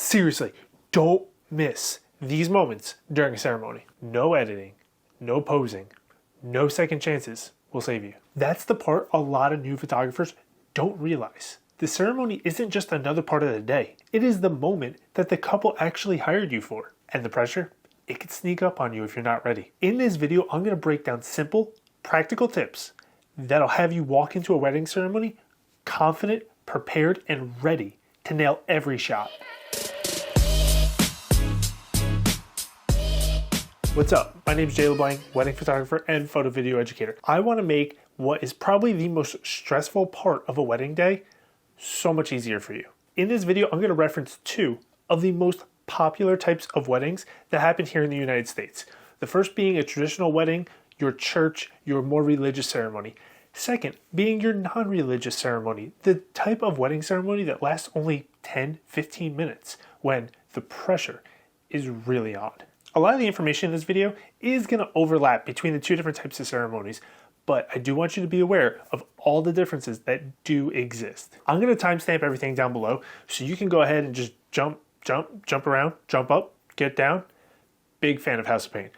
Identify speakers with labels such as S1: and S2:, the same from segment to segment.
S1: Seriously, don't miss these moments during a ceremony. No editing, no posing, no second chances will save you. That's the part a lot of new photographers don't realize. The ceremony isn't just another part of the day. It is the moment that the couple actually hired you for. And the pressure, it can sneak up on you if you're not ready. In this video, I'm going to break down simple, practical tips that'll have you walk into a wedding ceremony confident, prepared, and ready to nail every shot. What's up? My name is Jay LeBlanc, wedding photographer and photo video educator. I want to make what is probably the most stressful part of a wedding day so much easier for you. In this video, I'm going to reference two of the most popular types of weddings that happen here in the United States. The first being a traditional wedding, your church, your more religious ceremony. Second, being your non-religious ceremony, the type of wedding ceremony that lasts only 10-15 minutes when the pressure is really on. A lot of the information in this video is going to overlap between the two different types of ceremonies, but I do want you to be aware of all the differences that do exist. I'm going to timestamp everything down below so you can go ahead and just jump around, jump up, get down. Big fan of House of Pain.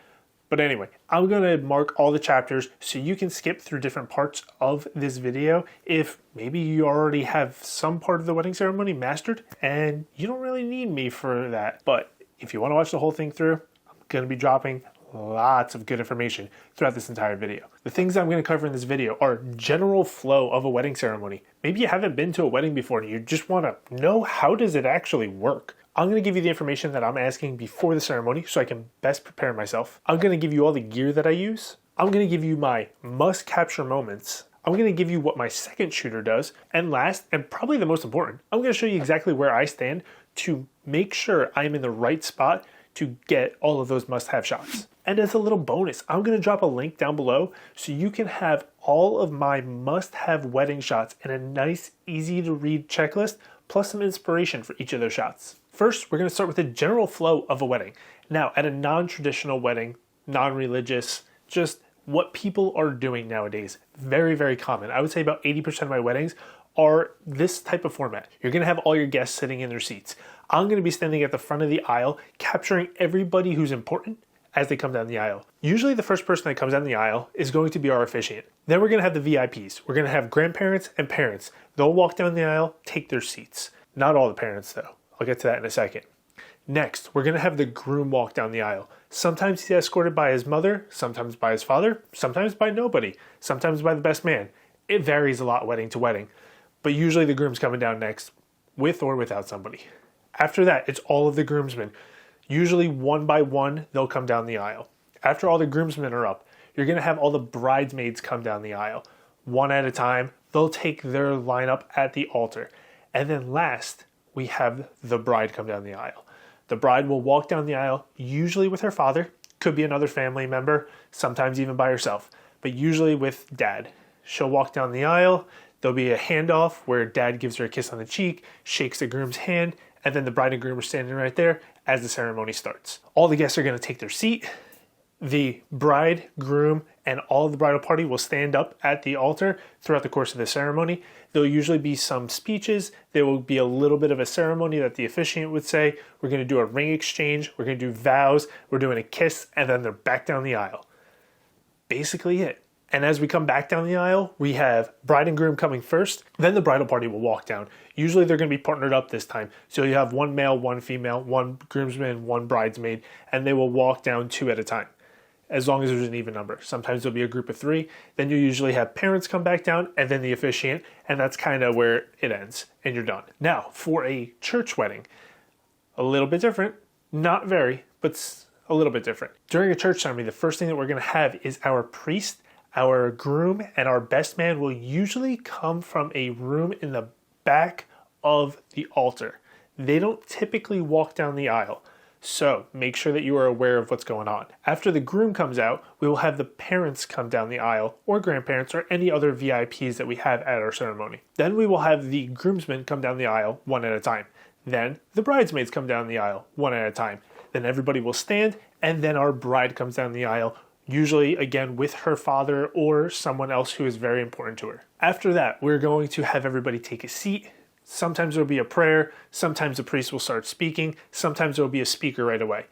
S1: But anyway, I'm going to mark all the chapters so you can skip through different parts of this video if maybe you already have some part of the wedding ceremony mastered and you don't really need me for that. But if you want to watch the whole thing through, I'm going to be dropping lots of good information throughout this entire video. The things I'm going to cover in this video are general flow of a wedding ceremony. Maybe you haven't been to a wedding before and you just want to know how does it actually work. I'm going to give you the information that I'm asking before the ceremony so I can best prepare myself. I'm going to give you all the gear that I use. I'm going to give you my must capture moments. I'm going to give you what my second shooter does. And last, and probably the most important, I'm going to show you exactly where I stand to make sure I'm in the right spot to get all of those must-have shots. And as a little bonus, I'm going to drop a link down below so you can have all of my must-have wedding shots in a nice, easy-to-read checklist, plus some inspiration for each of those shots. First, we're going to start with the general flow of a wedding. Now, at a non-traditional wedding, non-religious, just what people are doing nowadays, very, very common. I would say about 80% of my weddings are this type of format. You're going to have all your guests sitting in their seats. I'm going to be standing at the front of the aisle, capturing everybody who's important as they come down the aisle. Usually the first person that comes down the aisle is going to be our officiant. Then we're going to have the VIPs. We're going to have grandparents and parents. They'll walk down the aisle, take their seats. Not all the parents though. I'll get to that in a second. Next, we're going to have the groom walk down the aisle. Sometimes he's escorted by his mother, sometimes by his father, sometimes by nobody, sometimes by the best man. It varies a lot wedding to wedding, but usually the groom's coming down next, with or without somebody. After that, it's all of the groomsmen. Usually one by one, they'll come down the aisle. After all the groomsmen are up, you're going to have all the bridesmaids come down the aisle. One at a time, they'll take their lineup at the altar. And then last, we have the bride come down the aisle. The bride will walk down the aisle, usually with her father, could be another family member, sometimes even by herself, but usually with dad. She'll walk down the aisle, there'll be a handoff where dad gives her a kiss on the cheek, shakes the groom's hand, and then the bride and groom are standing right there as the ceremony starts. All the guests are going to take their seat. The bride, groom, and all of the bridal party will stand up at the altar throughout the course of the ceremony. There'll usually be some speeches. There will be a little bit of a ceremony that the officiant would say. We're going to do a ring exchange. We're going to do vows. We're doing a kiss, and then they're back down the aisle. Basically it. And as we come back down the aisle, we have bride and groom coming first. Then the bridal party will walk down. Usually they're going to be partnered up this time. So you have one male, one female, one groomsman, one bridesmaid, and they will walk down two at a time, as long as there's an even number. Sometimes there'll be a group of three. Then you usually have parents come back down and then the officiant, and that's kind of where it ends and you're done. Now, for a church wedding, a little bit different, not very, but a little bit different. During a church ceremony, the first thing that we're going to have is our priest, our groom, and our best man will usually come from a room in the back of the altar. They don't typically walk down the aisle. So make sure that you are aware of what's going on. After the groom comes out, we will have the parents come down the aisle, or grandparents, or any other VIPs that we have at our ceremony. Then we will have the groomsmen come down the aisle one at a time. Then the bridesmaids come down the aisle one at a time. Then everybody will stand, and then our bride comes down the aisle, usually again with her father or someone else who is very important to her. After that, we're going to have everybody take a seat, Sometimes there'll be a prayer, sometimes the priest will start speaking, sometimes there'll be a speaker right away.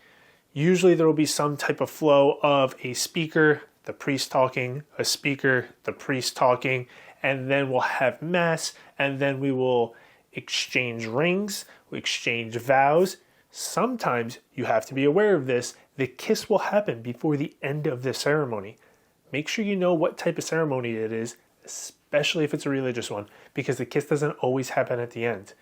S1: Usually there will be some type of flow of a speaker, the priest talking, a speaker, the priest talking, and then we'll have mass, and then we will exchange rings, we exchange vows. Sometimes you have to be aware of this. The kiss will happen before the end of the ceremony. Make sure you know what type of ceremony it is, especially if it's a religious one, because the kiss doesn't always happen at the end.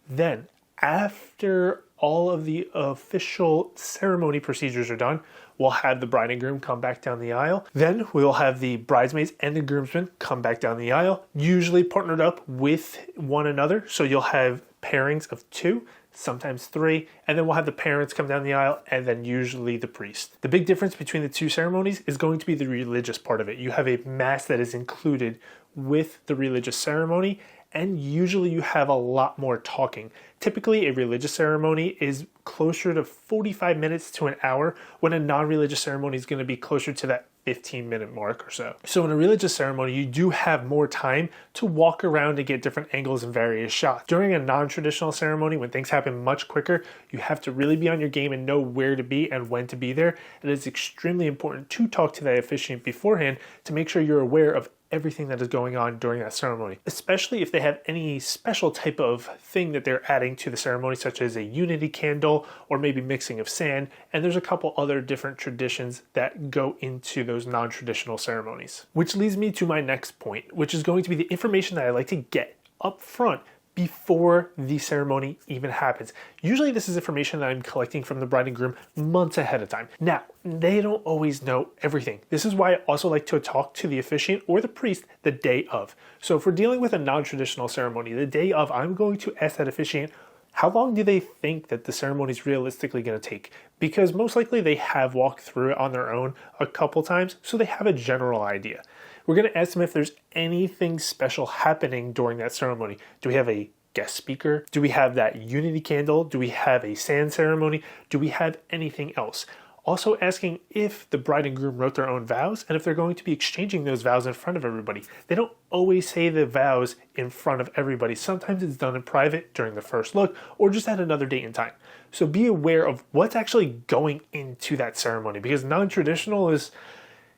S1: Then, after all of the official ceremony procedures are done, we'll have the bride and groom come back down the aisle. Then we'll have the bridesmaids and the groomsmen come back down the aisle, usually partnered up with one another. So you'll have pairings of 2, sometimes 3, and then we'll have the parents come down the aisle and then usually the priest. The big difference between the 2 ceremonies is going to be the religious part of it. You have a mass that is included with the religious ceremony, and usually you have a lot more talking. Typically, a religious ceremony is closer to 45 minutes to an hour, when a non-religious ceremony is going to be closer to that 15-minute mark or so. So in a religious ceremony, you do have more time to walk around and get different angles and various shots. During a non-traditional ceremony, when things happen much quicker, you have to really be on your game and know where to be and when to be there. And it's extremely important to talk to the officiant beforehand to make sure you're aware of everything that is going on during that ceremony, especially if they have any special type of thing that they're adding to the ceremony, such as a unity candle or maybe mixing of sand. And there's a couple other different traditions that go into those non-traditional ceremonies. Which leads me to my next point, which is going to be the information that I like to get up front before the ceremony even happens. Usually this is information that I'm collecting from the bride and groom months ahead of time. Now, they don't always know everything. This is why I also like to talk to the officiant or the priest the day of. So if we're dealing with a non-traditional ceremony, the day of, I'm going to ask that officiant, how long do they think that the ceremony is realistically going to take? Because most likely they have walked through it on their own a couple times, so they have a general idea. We're going to ask them if there's anything special happening during that ceremony. Do we have a guest speaker? Do we have that unity candle? Do we have a sand ceremony? Do we have anything else? Also asking if the bride and groom wrote their own vows and if they're going to be exchanging those vows in front of everybody. They don't always say the vows in front of everybody. Sometimes it's done in private during the first look or just at another date and time. So be aware of what's actually going into that ceremony, because non-traditional is,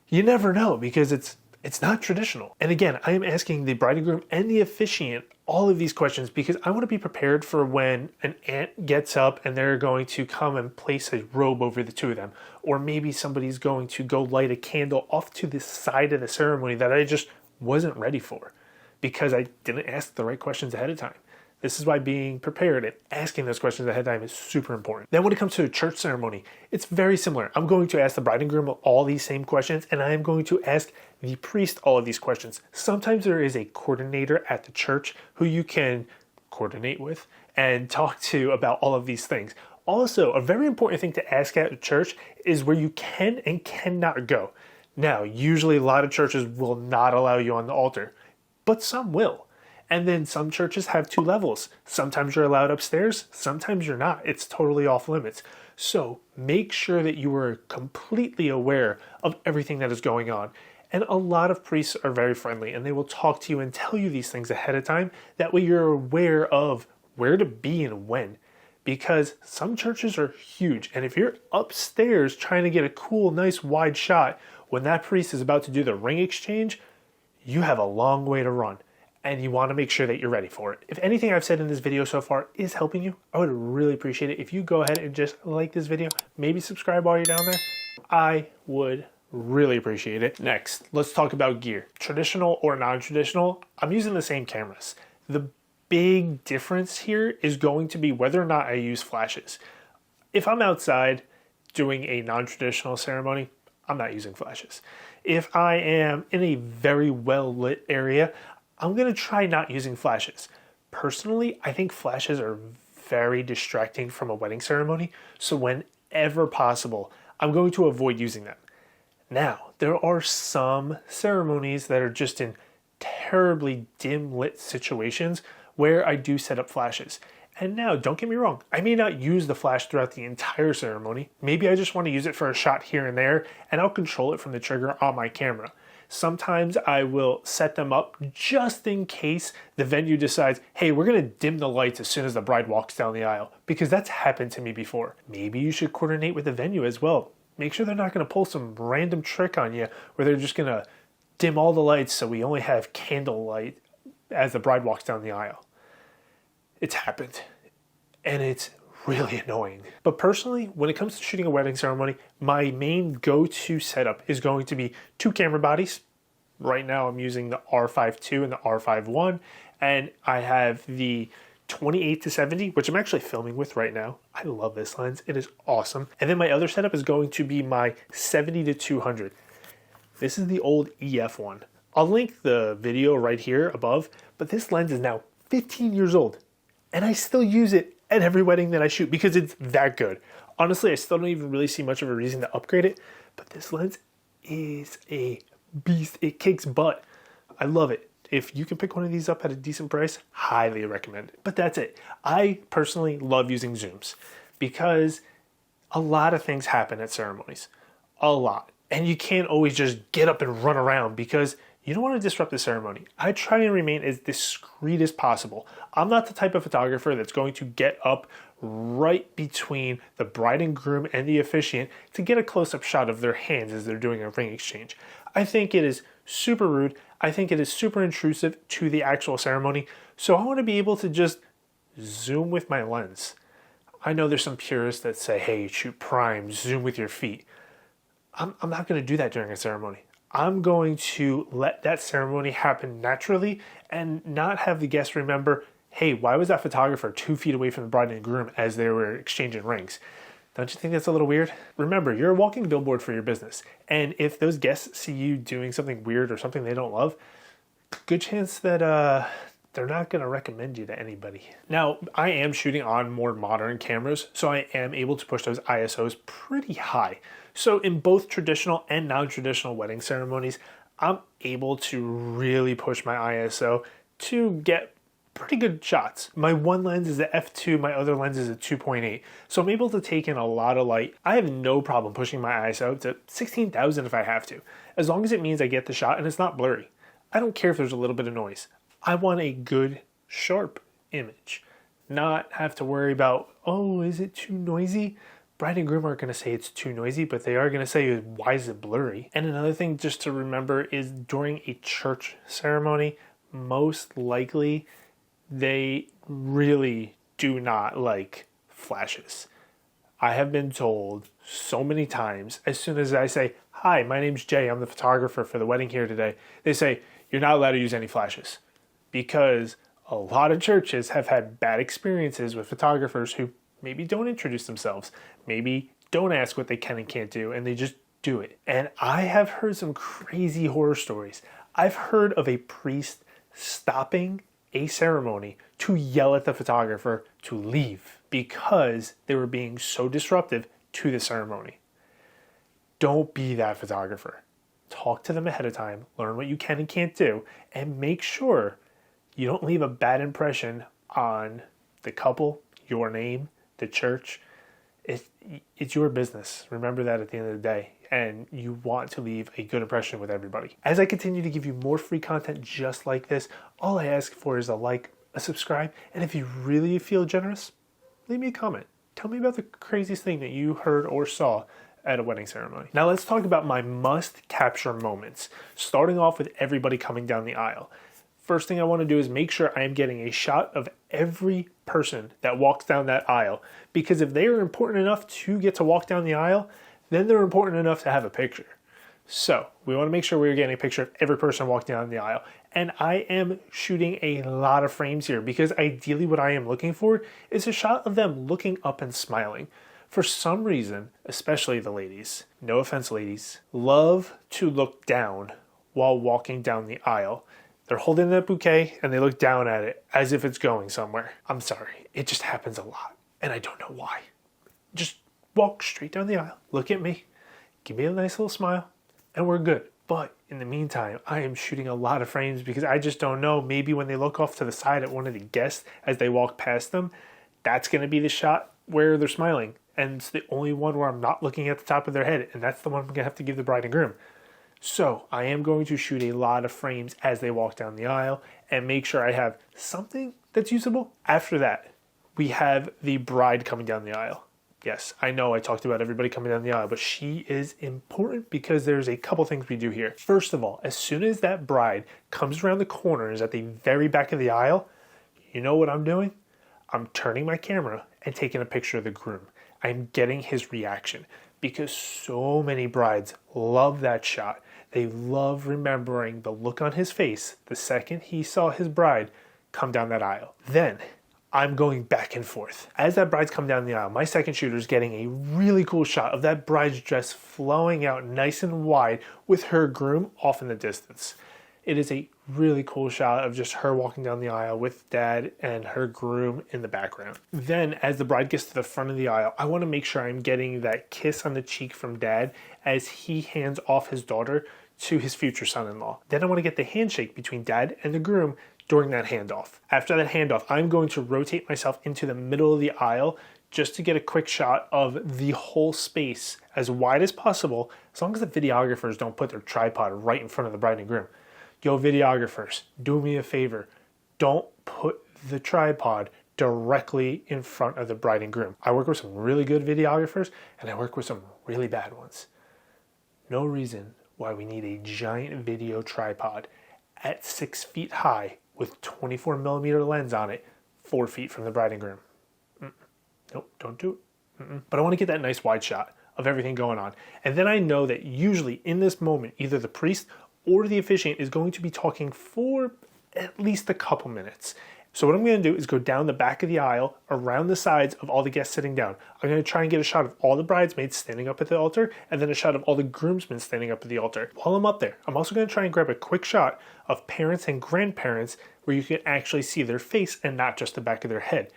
S1: you never know, because it's not traditional. And again, I am asking the bride and groom and the officiant all of these questions because I want to be prepared for when an aunt gets up and they're going to come and place a robe over the 2 of them. Or maybe somebody's going to go light a candle off to the side of the ceremony that I just wasn't ready for because I didn't ask the right questions ahead of time. This is why being prepared and asking those questions ahead of time is super important. Then when it comes to a church ceremony, it's very similar. I'm going to ask the bride and groom all these same questions, and I am going to ask the priest all of these questions. Sometimes there is a coordinator at the church who you can coordinate with and talk to about all of these things. Also, a very important thing to ask at a church is where you can and cannot go. Now, usually a lot of churches will not allow you on the altar, but some will. And then some churches have 2 levels. Sometimes you're allowed upstairs, sometimes you're not. It's totally off limits. So make sure that you are completely aware of everything that is going on. And a lot of priests are very friendly and they will talk to you and tell you these things ahead of time. That way you're aware of where to be and when. Because some churches are huge. And if you're upstairs trying to get a cool, nice, wide shot, when that priest is about to do the ring exchange, you have a long way to run. And you want to make sure that you're ready for it. If anything I've said in this video so far is helping you, I would really appreciate it if you go ahead and just like this video, maybe subscribe while you're down there. I would really appreciate it. Next, let's talk about gear. Traditional or non-traditional, I'm using the same cameras. The big difference here is going to be whether or not I use flashes. If I'm outside doing a non-traditional ceremony, I'm not using flashes. If I am in a very well-lit area, I'm going to try not using flashes. Personally, I think flashes are very distracting from a wedding ceremony, so whenever possible, I'm going to avoid using them. Now, there are some ceremonies that are just in terribly dim lit situations where I do set up flashes. And now, don't get me wrong, I may not use the flash throughout the entire ceremony. Maybe I just want to use it for a shot here and there, and I'll control it from the trigger on my camera. Sometimes I will set them up just in case the venue decides, hey, we're going to dim the lights as soon as the bride walks down the aisle, because that's happened to me before. Maybe you should coordinate with the venue as well. Make sure they're not going to pull some random trick on you where they're just going to dim all the lights so we only have candlelight as the bride walks down the aisle. It's happened, and it's really annoying. But personally, when it comes to shooting a wedding ceremony, my main go-to setup is going to be 2 camera bodies. Right now I'm using the R5 II and the R5 I, and I have the 28-70, which I'm actually filming with right now. I love this lens. It is awesome. And then my other setup is going to be my 70-200. This is the old EF one. I'll link the video right here above, but this lens is now 15 years old, and I still use it at every wedding that I shoot because it's that good. Honestly, I still don't even really see much of a reason to upgrade it, but this lens is a beast. It kicks butt. I love it. If you can pick one of these up at a decent price, highly recommend it. But that's it. I personally love using zooms because a lot of things happen at ceremonies. A lot. And you can't always just get up and run around because you don't want to disrupt the ceremony. I try and remain as discreet as possible. I'm not the type of photographer that's going to get up right between the bride and groom and the officiant to get a close-up shot of their hands as they're doing a ring exchange. I think it is super rude. I think it is super intrusive to the actual ceremony. So I want to be able to just zoom with my lens. I know there's some purists that say, hey, shoot prime, zoom with your feet. I'm not going to do that during a ceremony. I'm going to let that ceremony happen naturally and not have the guests remember, hey, why was that photographer 2 feet away from the bride and groom as they were exchanging rings? Don't you think that's a little weird? Remember, you're a walking billboard for your business. And if those guests see you doing something weird or something they don't love, good chance that they're not going to recommend you to anybody. Now, I am shooting on more modern cameras, so I am able to push those ISOs pretty high. So in both traditional and non-traditional wedding ceremonies, I'm able to really push my ISO to get pretty good shots. My one lens is a f2, my other lens is a 2.8. So I'm able to take in a lot of light. I have no problem pushing my ISO to 16,000 if I have to, as long as it means I get the shot and it's not blurry. I don't care if there's a little bit of noise. I want a good, sharp image, not have to worry about, oh, is it too noisy? Bride and groom aren't going to say it's too noisy, but they are going to say, why is it blurry? And another thing just to remember is during a church ceremony, most likely they really do not like flashes. I have been told so many times, as soon as I say, hi, my name's Jay, I'm the photographer for the wedding here today, they say, you're not allowed to use any flashes. Because a lot of churches have had bad experiences with photographers who maybe don't introduce themselves, maybe don't ask what they can and can't do, and they just do it. And I have heard some crazy horror stories. I've heard of a priest stopping a ceremony to yell at the photographer to leave because they were being so disruptive to the ceremony. Don't be that photographer. Talk to them ahead of time, learn what you can and can't do, and make sure you don't leave a bad impression on the couple, your name, the church. It's your business. Remember that at the end of the day. And you want to leave a good impression with everybody. As I continue to give you more free content just like this, all I ask for is a like, a subscribe, and if you really feel generous, leave me a comment. Tell me about the craziest thing that you heard or saw at a wedding ceremony. Now let's talk about my must capture moments, starting off with everybody coming down the aisle. First thing I want to do is make sure I am getting a shot of every person that walks down that aisle, because if they are important enough to get to walk down the aisle, then they're important enough to have a picture. So we want to make sure we're getting a picture of every person walking down the aisle. And I am shooting a lot of frames here because ideally what I am looking for is a shot of them looking up and smiling. For some reason, especially the ladies, no offense ladies, love to look down while walking down the aisle. They're holding that bouquet and they look down at it as if it's going somewhere. I'm sorry, it just happens a lot and I don't know why. Just walk straight down the aisle, look at me, give me a nice little smile, and we're good. But in the meantime, I am shooting a lot of frames because I just don't know, maybe when they look off to the side at one of the guests as they walk past them, that's gonna be the shot where they're smiling. And it's the only one where I'm not looking at the top of their head, and that's the one I'm gonna have to give the bride and groom. So I am going to shoot a lot of frames as they walk down the aisle and make sure I have something that's usable. After that, we have the bride coming down the aisle. Yes, I know I talked about everybody coming down the aisle, but she is important because there's a couple things we do here. First of all, as soon as that bride comes around the corner and is at the very back of the aisle, you know what I'm doing? I'm turning my camera and taking a picture of the groom. I'm getting his reaction because so many brides love that shot. They love remembering the look on his face the second he saw his bride come down that aisle. Then I'm going back and forth. As that bride's come down the aisle, my second shooter is getting a really cool shot of that bride's dress flowing out nice and wide with her groom off in the distance. It is a really cool shot of just her walking down the aisle with dad and her groom in the background. Then as the bride gets to the front of the aisle, I want to make sure I'm getting that kiss on the cheek from dad as he hands off his daughter to his future son-in-law. Then I want to get the handshake between dad and the groom during that handoff. After that handoff, I'm going to rotate myself into the middle of the aisle just to get a quick shot of the whole space as wide as possible, as long as the videographers don't put their tripod right in front of the bride and groom. Yo, videographers, do me a favor. Don't put the tripod directly in front of the bride and groom. I work with some really good videographers and I work with some really bad ones. No reason why we need a giant video tripod at 6 feet high with 24mm lens on it, 4 feet from the bride and groom. Nope, don't do it. But I want to get that nice wide shot of everything going on. And then I know that usually in this moment, either the priest or the officiant is going to be talking for at least a couple minutes. So what I'm going to do is go down the back of the aisle, around the sides of all the guests sitting down. I'm going to try and get a shot of all the bridesmaids standing up at the altar, and then a shot of all the groomsmen standing up at the altar. While I'm up there, I'm also going to try and grab a quick shot of parents and grandparents where you can actually see their face and not just the back of their head,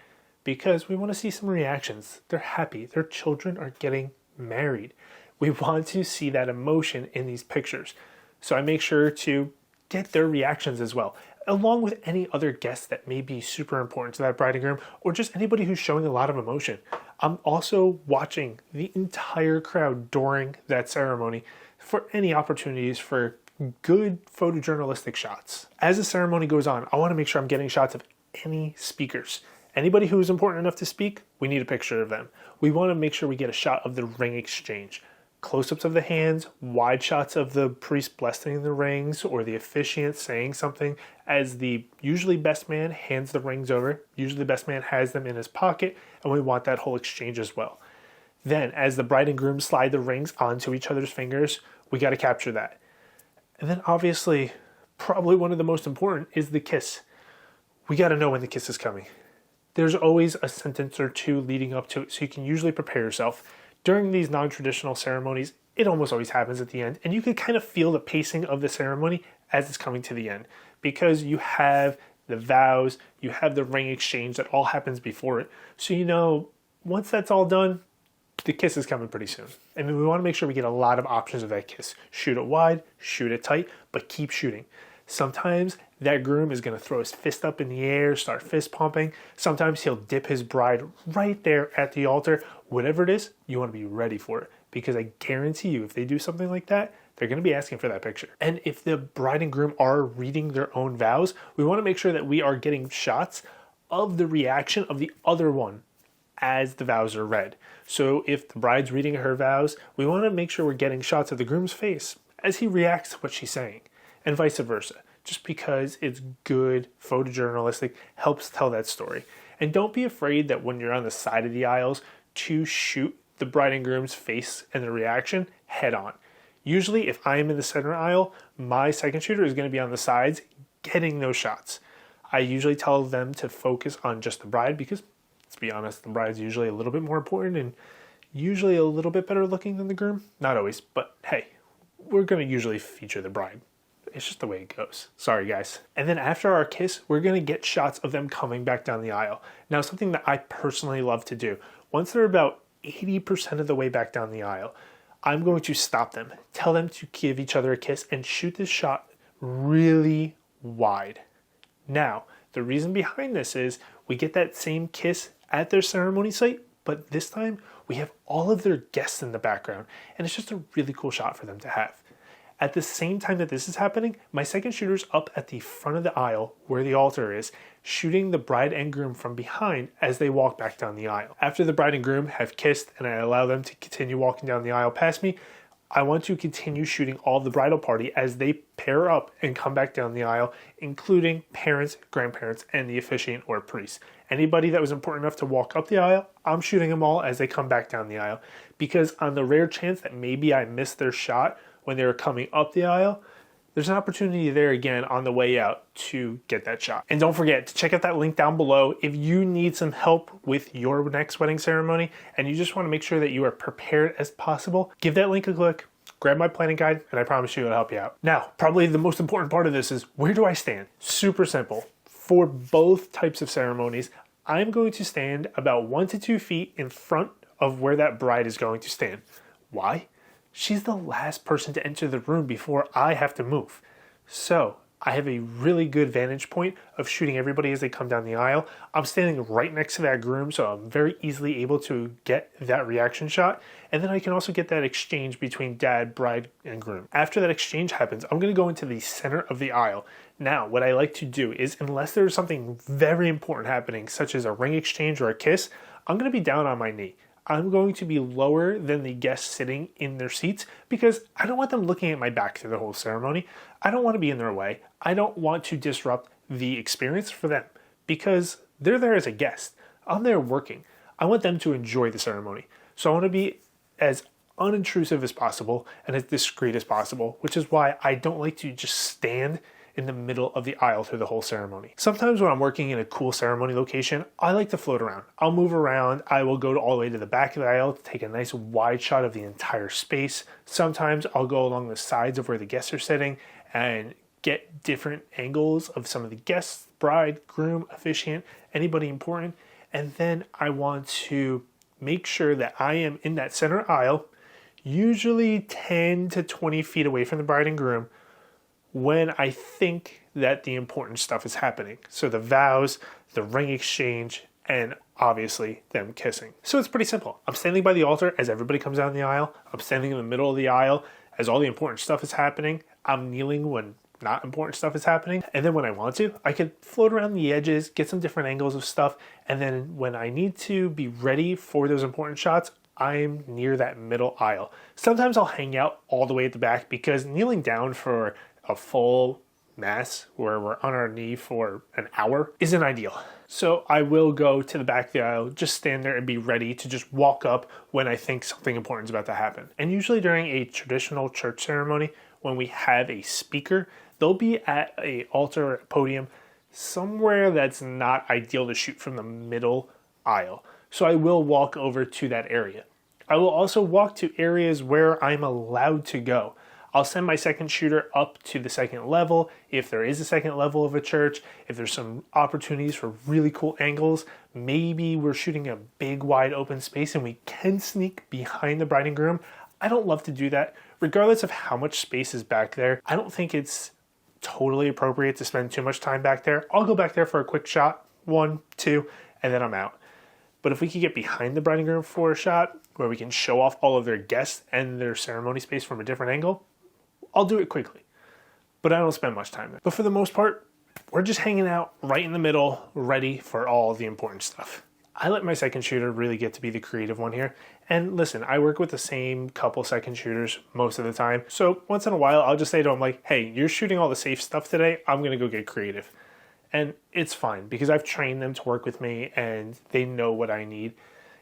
S1: because we want to see some reactions. They're happy. Their children are getting married. We want to see that emotion in these pictures. So I make sure to get their reactions as well, along with any other guests that may be super important to that bride and groom, or just anybody who's showing a lot of emotion. I'm also watching the entire crowd during that ceremony for any opportunities for good photojournalistic shots. As the ceremony goes on, I want to make sure I'm getting shots of any speakers. Anybody who is important enough to speak, we need a picture of them. We want to make sure we get a shot of the ring exchange. Close-ups of the hands, wide shots of the priest blessing the rings or the officiant saying something as the usually best man hands the rings over. Usually the best man has them in his pocket, and we want that whole exchange as well. Then as the bride and groom slide the rings onto each other's fingers, we got to capture that. And then obviously, probably one of the most important is the kiss. We got to know when the kiss is coming. There's always a sentence or two leading up to it, so you can usually prepare yourself. During these non-traditional ceremonies, it almost always happens at the end, and you can kind of feel the pacing of the ceremony as it's coming to the end, because you have the vows, you have the ring exchange that all happens before it. So you know, once that's all done, the kiss is coming pretty soon. And we want to make sure we get a lot of options of that kiss. Shoot it wide, shoot it tight, but keep shooting. Sometimes that groom is going to throw his fist up in the air, start fist pumping. Sometimes he'll dip his bride right there at the altar. Whatever it is, you want to be ready for it, because I guarantee you if they do something like that, they're going to be asking for that picture. And if the bride and groom are reading their own vows, we want to make sure that we are getting shots of the reaction of the other one as the vows are read. So if the bride's reading her vows, we want to make sure we're getting shots of the groom's face as he reacts to what she's saying, and vice versa, just because it's good photojournalistic, helps tell that story. And don't be afraid that when you're on the side of the aisles to shoot the bride and groom's face and the reaction head on. Usually if I am in the center aisle, my second shooter is going to be on the sides getting those shots. I usually tell them to focus on just the bride because, let's be honest, the bride's usually a little bit more important and usually a little bit better looking than the groom. Not always, but hey, we're going to usually feature the bride. It's just the way it goes. Sorry, guys. And then after our kiss, we're going to get shots of them coming back down the aisle. Now, something that I personally love to do, once they're about 80% of the way back down the aisle, I'm going to stop them, tell them to give each other a kiss, and shoot this shot really wide. Now, the reason behind this is we get that same kiss at their ceremony site, but this time we have all of their guests in the background, and it's just a really cool shot for them to have. At the same time that this is happening, my second shooter's up at the front of the aisle where the altar is, shooting the bride and groom from behind as they walk back down the aisle. After the bride and groom have kissed and I allow them to continue walking down the aisle past me, I want to continue shooting all of the bridal party as they pair up and come back down the aisle, including parents, grandparents, and the officiant or priest. Anybody that was important enough to walk up the aisle, I'm shooting them all as they come back down the aisle, because on the rare chance that maybe I missed their shot when they were coming up the aisle, there's an opportunity there again on the way out to get that shot. And don't forget to check out that link down below if you need some help with your next wedding ceremony and you just want to make sure that you are prepared as possible. Give that link a click, grab my planning guide, and I promise you it'll help you out. Now, probably the most important part of this is, where do I stand? Super simple. For both types of ceremonies, I'm going to stand about 1 to 2 feet in front of where that bride is going to stand. Why? She's the last person to enter the room before I have to move. So I have a really good vantage point of shooting everybody as they come down the aisle. I'm standing right next to that groom, so I'm very easily able to get that reaction shot. And then I can also get that exchange between dad, bride, and groom. After that exchange happens, I'm going to go into the center of the aisle. Now, what I like to do is, unless there's something very important happening, such as a ring exchange or a kiss, I'm going to be down on my knee. I'm going to be lower than the guests sitting in their seats because I don't want them looking at my back through the whole ceremony. I don't want to be in their way. I don't want to disrupt the experience for them because they're there as a guest. I'm there working. I want them to enjoy the ceremony. So I want to be as unintrusive as possible and as discreet as possible, which is why I don't like to just stand in the middle of the aisle through the whole ceremony. Sometimes when I'm working in a cool ceremony location, I like to float around. I'll move around. I will go all the way to the back of the aisle to take a nice wide shot of the entire space. Sometimes I'll go along the sides of where the guests are sitting and get different angles of some of the guests, bride, groom, officiant, anybody important. And then I want to make sure that I am in that center aisle, usually 10 to 20 feet away from the bride and groom, when I think that the important stuff is happening. So the vows, the ring exchange, and obviously them kissing. So it's pretty simple. I'm standing by the altar as everybody comes down the aisle. I'm standing in the middle of the aisle as all the important stuff is happening. I'm kneeling when not important stuff is happening. And then when I want to, I could float around the edges, get some different angles of stuff. And then when I need to be ready for those important shots, I'm near that middle aisle. Sometimes I'll hang out all the way at the back because kneeling down for a full mass where we're on our knee for an hour isn't ideal. So I will go to the back of the aisle, just stand there and be ready to just walk up when I think something important is about to happen. And usually during a traditional church ceremony, when we have a speaker, they'll be at an altar or a podium somewhere that's not ideal to shoot from the middle aisle. So I will walk over to that area. I will also walk to areas where I'm allowed to go. I'll send my second shooter up to the second level if there is a second level of a church, if there's some opportunities for really cool angles. Maybe we're shooting a big wide open space and we can sneak behind the bride and groom. I don't love to do that. Regardless of how much space is back there, I don't think it's totally appropriate to spend too much time back there. I'll go back there for a quick shot, 1, 2, and then I'm out. But if we could get behind the bride and groom for a shot where we can show off all of their guests and their ceremony space from a different angle, I'll do it quickly, but I don't spend much time there. But for the most part, we're just hanging out right in the middle, ready for all the important stuff. I let my second shooter really get to be the creative one here. And listen, I work with the same couple second shooters most of the time. So once in a while, I'll just say to them like, hey, you're shooting all the safe stuff today. I'm going to go get creative. And it's fine because I've trained them to work with me and they know what I need.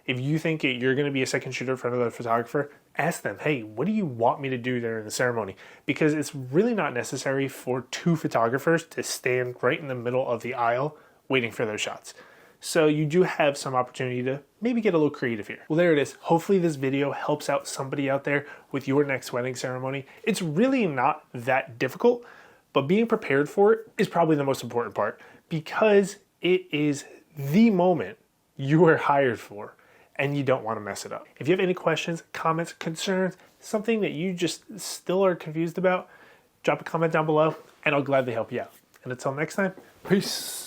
S1: If you think you're going to be a second shooter for another photographer, ask them, hey, what do you want me to do during the ceremony? Because it's really not necessary for 2 photographers to stand right in the middle of the aisle waiting for their shots. So you do have some opportunity to maybe get a little creative here. Well, there it is. Hopefully this video helps out somebody out there with your next wedding ceremony. It's really not that difficult, but being prepared for it is probably the most important part because it is the moment you were hired for. And you don't want to mess it up. If you have any questions, comments, concerns, something that you just still are confused about, drop a comment down below and I'll gladly help you out. And until next time, peace.